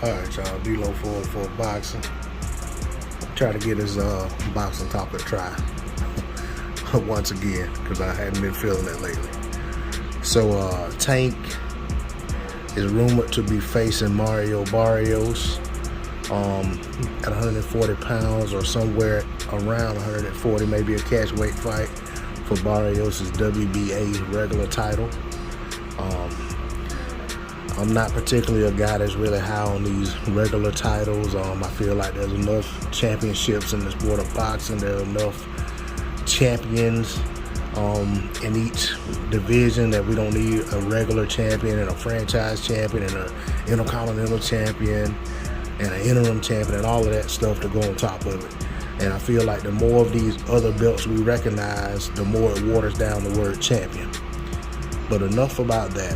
Alright, y'all, D-Lo for boxing. Try to get his boxing topic try once again, because I hadn't been feeling it lately. So Tank is rumored to be facing Mario Barrios at 140 pounds or somewhere around 140, maybe a catch weight fight for Barrios' WBA regular title. I'm not particularly a guy that's really high on these regular titles. I feel like there's enough championships in the sport of boxing. There are enough champions in each division that we don't need a regular champion and a franchise champion and an intercontinental champion and an interim champion and all of that stuff to go on top of it. And I feel like the more of these other belts we recognize, the more it waters down the word champion. But enough about that.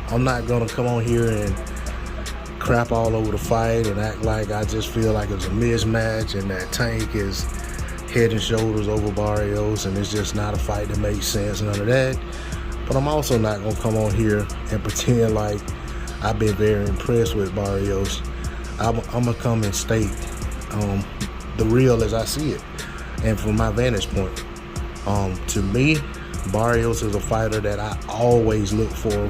I'm not gonna come on here and crap all over the fight and act like I just feel like it's a mismatch and that Tank is head and shoulders over Barrios and it's just not a fight that makes sense, none of that. But I'm also not gonna come on here and pretend like I've been very impressed with Barrios. I'm gonna come and state the real as I see it and from my vantage point. To me, Barrios is a fighter that I always look for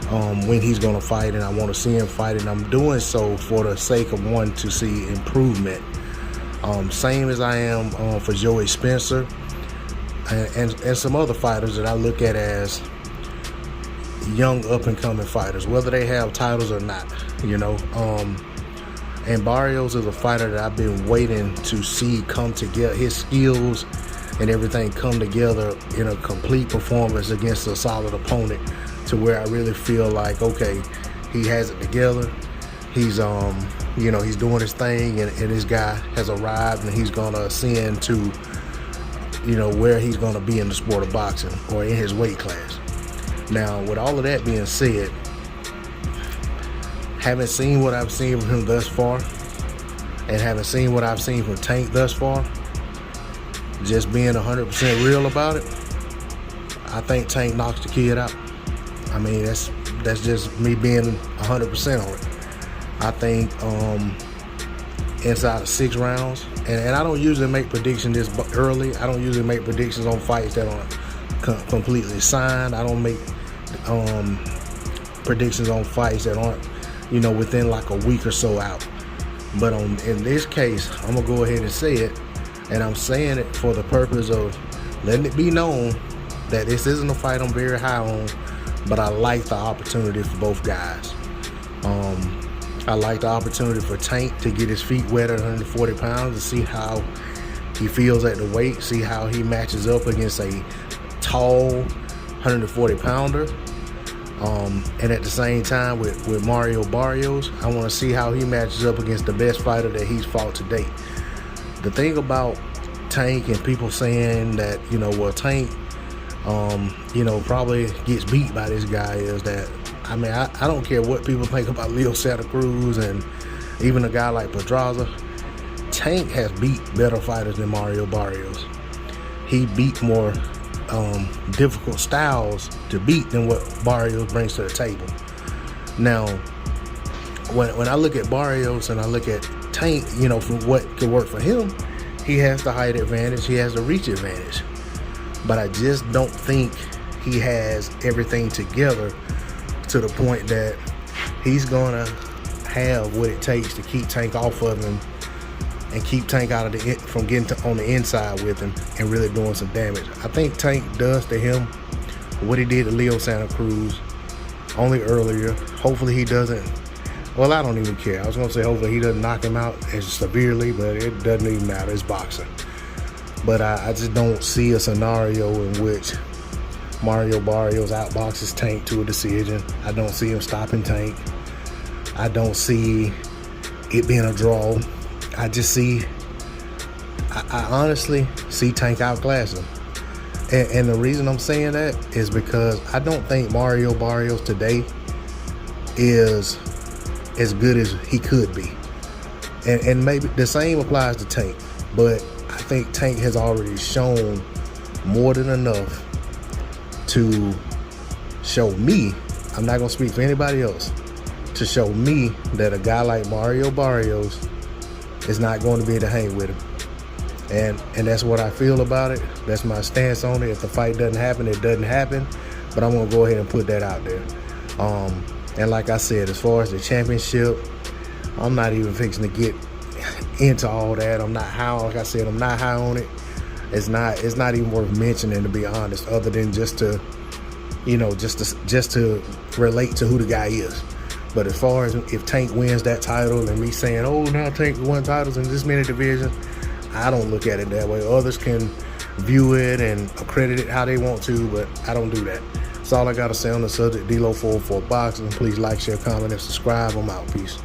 when he's going to fight, and I want to see him fight, and I'm doing so for the sake of wanting to see improvement. Same as I am for Joey Spencer and some other fighters that I look at as young up-and-coming fighters, whether they have titles or not, you know. And Barrios is a fighter that I've been waiting to see come together, his skills and everything come together in a complete performance against a solid opponent, to where I really feel like, okay, he has it together. He's you know, he's doing his thing, and this guy has arrived, and he's gonna ascend to, you know, where he's gonna be in the sport of boxing or in his weight class. Now, with all of that being said, having seen what I've seen from him thus far, and having seen what I've seen from Tank thus far, just being 100% real about it, I think Tank knocks the kid out. I mean, that's just me being 100% on it. I think inside of 6 rounds, and I don't usually make predictions this early. I don't usually make predictions on fights that aren't completely signed. I don't make predictions on fights that aren't, you know, within like a week or so out. But in this case, I'm gonna go ahead and say it, and I'm saying it for the purpose of letting it be known that this isn't a fight I'm very high on, but I like the opportunity for both guys. I like the opportunity for Tank to get his feet wet at 140 pounds and see how he feels at the weight, see how he matches up against a tall 140 pounder. And at the same time with Mario Barrios, I want to see how he matches up against the best fighter that he's fought to date. The thing about Tank and people saying that, you know, well, Tank, you know, probably gets beat by this guy is that, I mean, I don't care what people think about Leo Santa Cruz and even a guy like Pedraza. Tank has beat better fighters than Mario Barrios. He beat more difficult styles to beat than what Barrios brings to the table. Now, when I look at Barrios and I look at Tank, you know, for what could work for him, he has the height advantage, he has the reach advantage. But I just don't think he has everything together to the point that he's gonna have what it takes to keep Tank off of him and keep Tank out of from getting on the inside with him and really doing some damage. I think Tank does to him what he did to Leo Santa Cruz only earlier. Hopefully he doesn't, well, I don't even care. I was gonna say hopefully he doesn't knock him out as severely, but it doesn't even matter, it's boxing. But I just don't see a scenario in which Mario Barrios outboxes Tank to a decision. I don't see him stopping Tank. I don't see it being a draw. I just see, I honestly see Tank outclass him. And the reason I'm saying that is because I don't think Mario Barrios today is as good as he could be. And maybe the same applies to Tank, but I think Tank has already shown more than enough to show me, I'm not going to speak for anybody else, to show me that a guy like Mario Barrios is not going to be able to hang with him. And that's what I feel about it. That's my stance on it. If the fight doesn't happen, it doesn't happen. But I'm going to go ahead and put that out there. And like I said, as far as the championship, I'm not even fixing to get into all that. I'm not high. Like I said, I'm not high on it. It's not even worth mentioning, to be honest, other than just to relate to who the guy is. But as far as if Tank wins that title and me saying, oh, now Tank won titles in this many divisions, I don't look at it that way. Others can view it and accredit it how they want to, but I don't do that. That's all I got to say on the subject. D-Lo 404 Boxing. Please like, share, comment, and subscribe. I'm out. Peace.